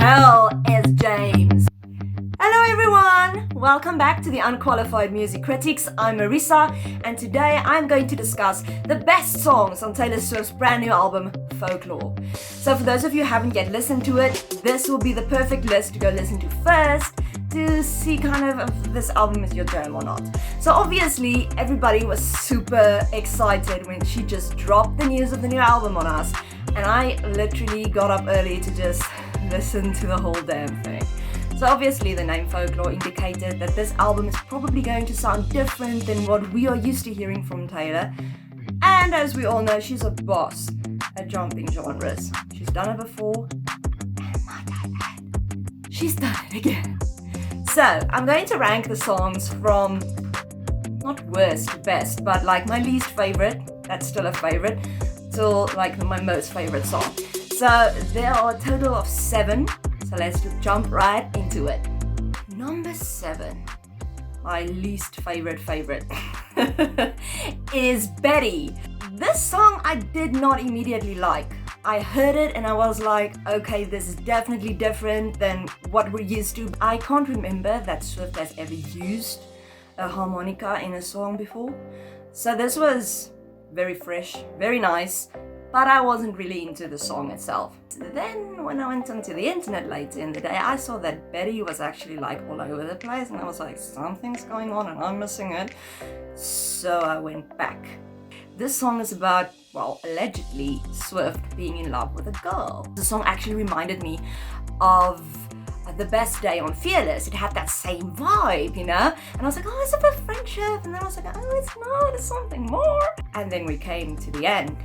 hell is James? Hello everyone! Welcome back to the Unqualified Music Critics. I'm Marissa, and today I'm going to discuss the best songs on Taylor Swift's brand new album, Folklore. So for those of you who haven't yet listened to it, this will be the perfect list to go listen to first to see kind of if this album is your jam or not. So obviously everybody was super excited when she just dropped the news of the new album on us, and I literally got up early to just listen to the whole damn thing. So obviously the name Folklore indicated that this album is probably going to sound different than what we are used to hearing from Taylor. And as we all know, she's a boss at jumping genres. She's done it before, and might I add, she's done it again. So I'm going to rank the songs from not worst to best, but like my least favorite, that's still a favorite, till like my most favorite song. So there are a total of 7. So let's just jump right into it. Number 7, my least favorite is Betty. This song I did not immediately like. I heard it and I was like, okay, this is definitely different than what we're used to. I can't remember that Swift has ever used a harmonica in a song before. So this was very fresh, very nice, but I wasn't really into the song itself. Then when I went onto the internet later in the day, I saw that Betty was actually like all over the place, and I was like, something's going on and I'm missing it. So I went back. This song is about, well, allegedly Swift being in love with a girl. The song actually reminded me of The Best Day on Fearless. It had that same vibe, you know? And I was like, oh, it's about friendship. And then I was like, oh, it's not, it's something more. And then we came to the end,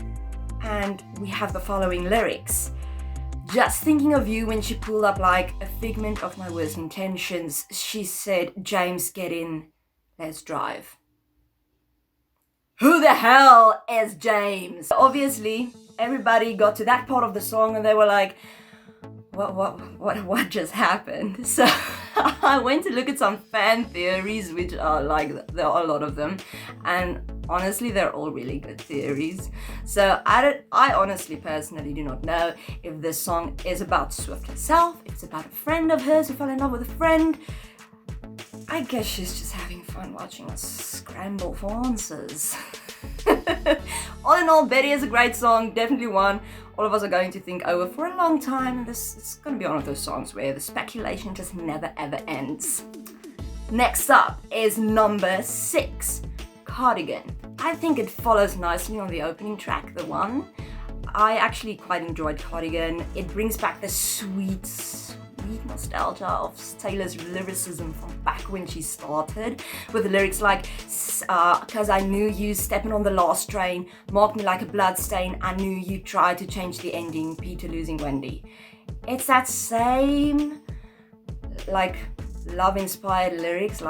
and we have the following lyrics. Just thinking of you when she pulled up like a figment of my worst intentions. She said, James, get in, let's drive. Who the hell is James? Obviously, everybody got to that part of the song and they were like, what just happened? So I went to look at some fan theories, which are like, there are a lot of them, and honestly they're all really good theories. So I honestly personally do not know if this song is about Swift herself, if it's about a friend of hers who fell in love with a friend. I guess she's just having fun watching us scramble for answers. All in all, Betty is a great song, definitely one all of us are going to think over for a long time, and this is going to be one of those songs where the speculation just never ever ends. Next up is number 6, Cardigan. I think it follows nicely on the opening track, The One. I actually quite enjoyed Cardigan. It brings back the sweet nostalgia of Taylor's lyricism from back when she started, with the lyrics like, cause I knew you stepping on the last train, marked me like a bloodstain, I knew you tried to change the ending, Peter losing Wendy. It's that same like love story inspired lyrics,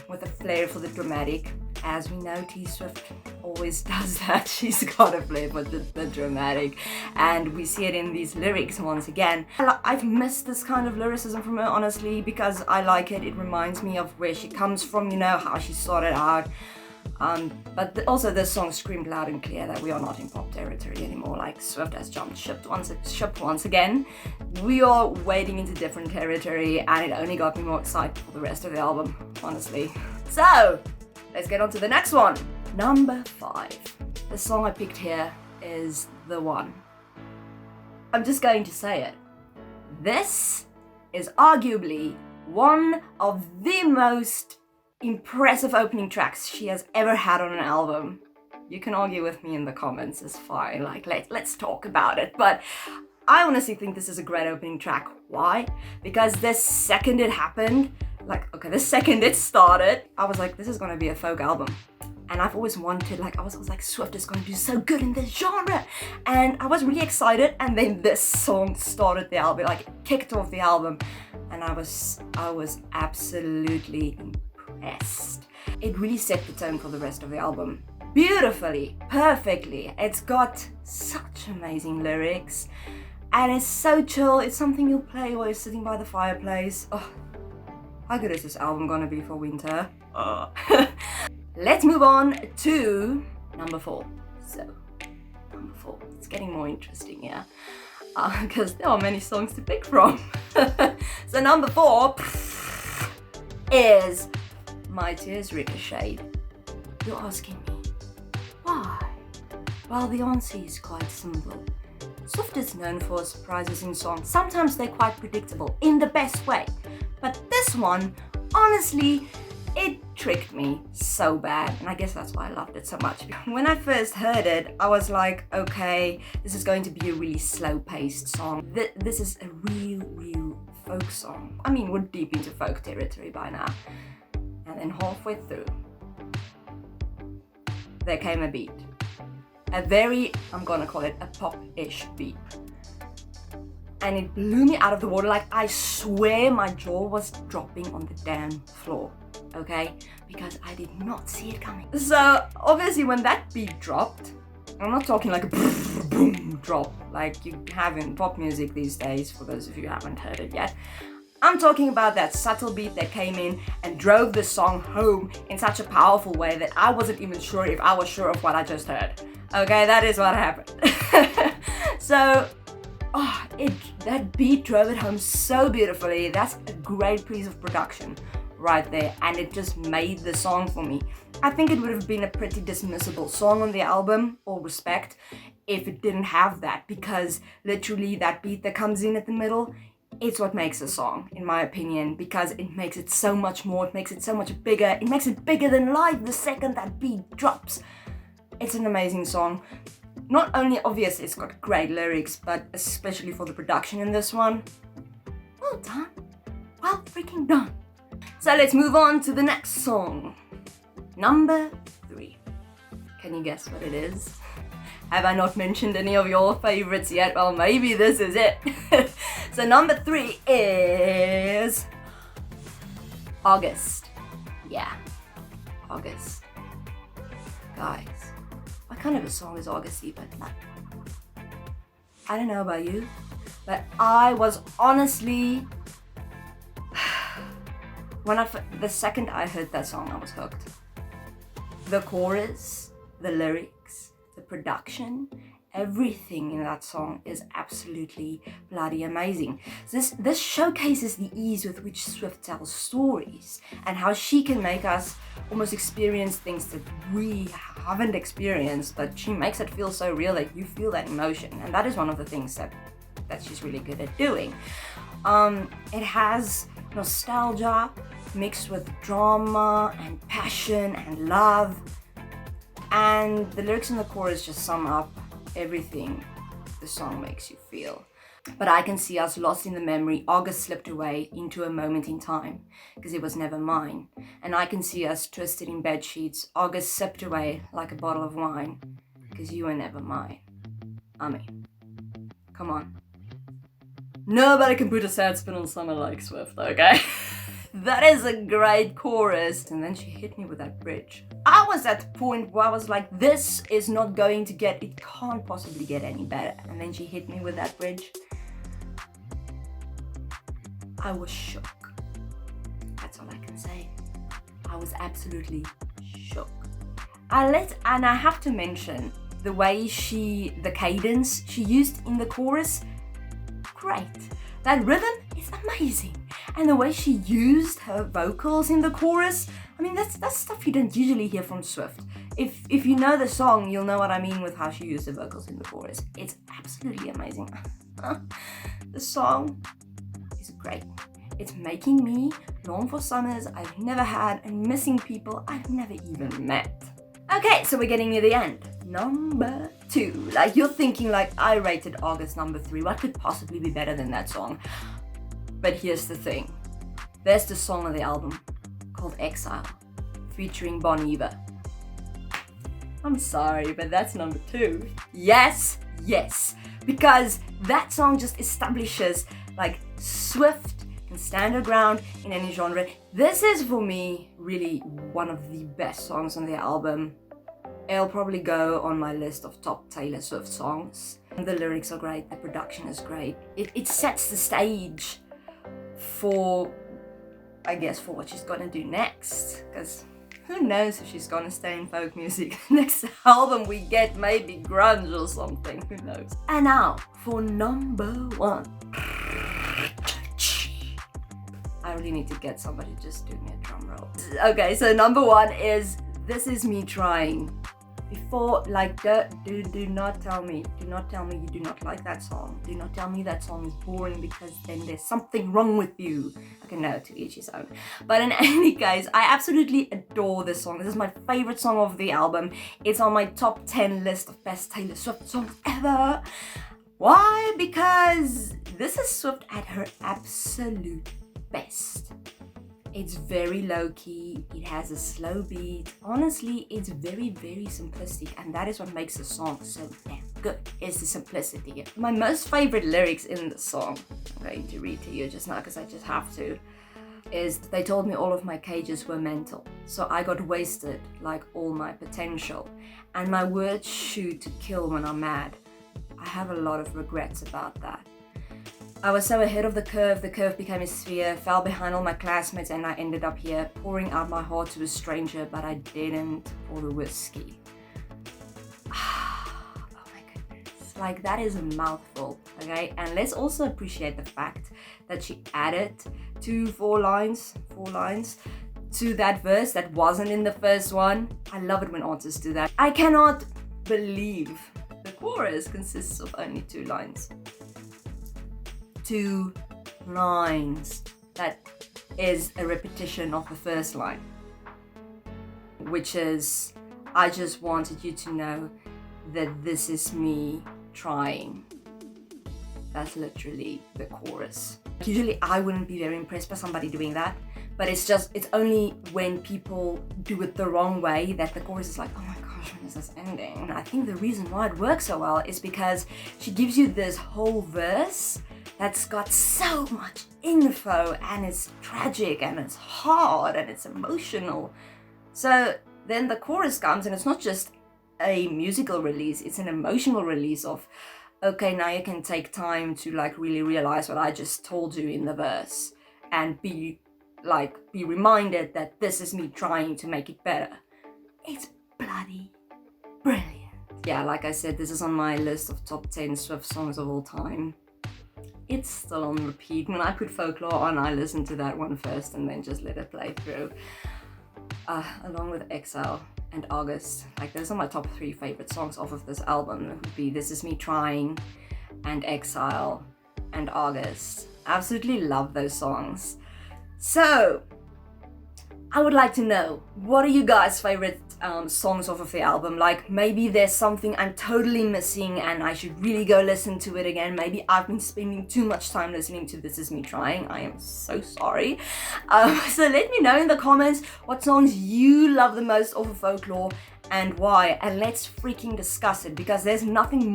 with a flair for the dramatic. As we know, T Swift always does that. She's got a flair for the dramatic, and we see it in these lyrics once again. I've missed this kind of lyricism from her, honestly, because I like it. It reminds me of where she comes from, you know, how she started out. But also this song screamed loud and clear that we are not in pop territory anymore. Like, Swift has jumped ship once again. We are wading into different territory, and it only got me more excited for the rest of the album, honestly. So let's get on to the next one. Number 5. The song I picked here is The One. I'm just going to say it. This is arguably one of the most impressive opening tracks she has ever had on an album. You can argue with me in the comments, it's fine. Like, let's talk about it. But I honestly think this is a great opening track. Why? Because the second it happened, the second it started, I was like, this is gonna be a folk album. And I've always wanted, I was like, Swift is gonna do so good in this genre. And I was really excited, and then this song started the album, like kicked off the album. And I was absolutely impressed. It really set the tone for the rest of the album. Beautifully, perfectly. It's got such amazing lyrics. And it's so chill. It's something you'll play while you're sitting by the fireplace. Oh, how good is this album gonna be for winter? Let's move on to number 4. So, number 4. It's getting more interesting here. because there are many songs to pick from. So number 4 is my Tears Ricocheted. You're asking me, why? Well, the answer is quite simple. Swift is known for surprises in songs. Sometimes they're quite predictable in the best way. But this one, honestly, it tricked me so bad, and I guess that's why I loved it so much. When I first heard it, I was like, okay, this is going to be a really slow-paced song. This is a real folk song. I mean, we're deep into folk territory by now. And then halfway through, there came a beat. A very, I'm gonna call it a pop-ish beat. And it blew me out of the water. Like, I swear my jaw was dropping on the damn floor. Okay, because I did not see it coming. So obviously when that beat dropped, I'm not talking like a boom drop like you have in pop music these days, for those of you who haven't heard it yet. I'm talking about that subtle beat that came in and drove the song home in such a powerful way that I wasn't even sure if I was sure of what I just heard. Okay, that is what happened. So that beat drove it home so beautifully. That's a great piece of production right there, and it just made the song for me. I think it would have been a pretty dismissible song on the album, all respect, if it didn't have that, because literally that beat that comes in at the middle, it's what makes a song, in my opinion, because it makes it so much more, it makes it so much bigger, it makes it bigger than life the second that beat drops. It's an amazing song. Not only, obviously, it's got great lyrics, but especially for the production in this one, well done. Well freaking done. So let's move on to the next song. Number 3. Can you guess what it is? Have I not mentioned any of your favorites yet? Well, maybe this is it. So number 3 is August. Yeah, August. Guys, what kind of a song is August even? I don't know about you, but I was honestly... the second I heard that song, I was hooked. The chorus, the lyrics, the production, everything in that song is absolutely bloody amazing. This showcases the ease with which Swift tells stories and how she can make us almost experience things that we haven't experienced, but she makes it feel so real that you feel that emotion, and that is one of the things that she's really good at doing. It has nostalgia mixed with drama and passion and love, and the lyrics in the chorus just sum up everything the song makes you feel. But I can see us lost in the memory. August slipped away into a moment in time because it was never mine, and I can see us twisted in bed sheets. August sipped away like a bottle of wine because you were never mine. I mean, come on. Nobody can put a sad spin on summer like Swift, okay? That is a great chorus. And then she hit me with that bridge. I was at the point where I was like, this is not going to get, it can't possibly get any better. And then she hit me with that bridge. I was shook. That's all I can say. I was absolutely shook. And I have to mention the way the cadence she used in the chorus, great. That rhythm is amazing. And the way she used her vocals in the chorus, I mean, that's stuff you don't usually hear from Swift. If you know the song, you'll know what I mean with how she used the vocals in the chorus. It's absolutely amazing. The song is great. It's making me long for summers I've never had and missing people I've never even met. Okay, so we're getting near the end. Number 2. Like, you're thinking, like, I rated August number 3. What could possibly be better than that song? But here's the thing. There's the song on the album called Exile, featuring Bon Iver. I'm sorry, but that's number 2. Yes, because that song just establishes, like, Swift can stand her ground in any genre. This is, for me, really one of the best songs on the album. It'll probably go on my list of top Taylor Swift songs. The lyrics are great, the production is great. It sets the stage for, I guess, for what she's gonna do next. Because Who knows if she's gonna stay in folk music. Next album we get maybe grunge or something, who knows. And now for number 1. I really need to get somebody to just do me a drum roll. Okay, so number 1 is This Is Me Trying. Before, like, do not tell me you do not like that song. Do not tell me that song is boring, because then there's something wrong with you. Okay, no, to each his own. But in any case, I absolutely adore this song. This is my favorite song of the album. It's on my top 10 list of best Taylor Swift songs ever. Why? Because this is Swift at her absolute best. It's very low-key, it has a slow beat. Honestly, it's very, very simplistic, and that is what makes the song so damn good, is the simplicity. My most favorite lyrics in the song, I'm going to read to you just now because I just have to, is they told me all of my cages were mental, so I got wasted like all my potential, and my words shoot to kill when I'm mad. I have a lot of regrets about that. I was so ahead of the curve became a sphere, fell behind all my classmates, and I ended up here, pouring out my heart to a stranger, but I didn't pour the whiskey. Oh my goodness, like that is a mouthful, okay? And let's also appreciate the fact that she added 4 lines to that verse that wasn't in the first one. I love it when artists do that. I cannot believe the chorus consists of only 2 lines. 2 lines. That is a repetition of the first line, which is, I just wanted you to know that this is me trying. That's literally the chorus. Usually I wouldn't be very impressed by somebody doing that, but it's only when people do it the wrong way that the chorus is like, oh my gosh, when is this ending? And I think the reason why it works so well is because she gives you this whole verse that's got so much info, and it's tragic, and it's hard, and it's emotional. So then the chorus comes, and it's not just a musical release, it's an emotional release of, okay, now you can take time to like really realize what I just told you in the verse, and be reminded that this is me trying to make it better. It's bloody brilliant. Yeah, like I said, this is on my list of top 10 Swift songs of all time. It's still on repeat. When I put Folklore on, I listen to that one first and then just let it play through. Along with Exile and August. Like, those are my top 3 favorite songs off of this album. It would be This Is Me Trying and Exile and August. Absolutely love those songs. So, I would like to know, what are you guys' favorite songs off of the album? Like, maybe there's something I'm totally missing and I should really go listen to it again. Maybe I've been spending too much time listening to This Is Me Trying. I am so sorry. So let me know in the comments what songs you love the most off of Folklore and why, and let's freaking discuss it, because there's nothing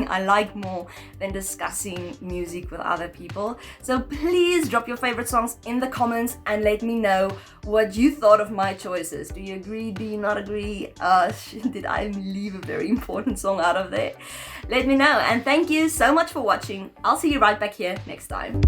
I like more than discussing music with other people. So please drop your favorite songs in the comments and let me know what you thought of my choices. Do you agree? Do you not agree? Did I leave a very important song out of there? Let me know, and thank you so much for watching. I'll see you right back here next time.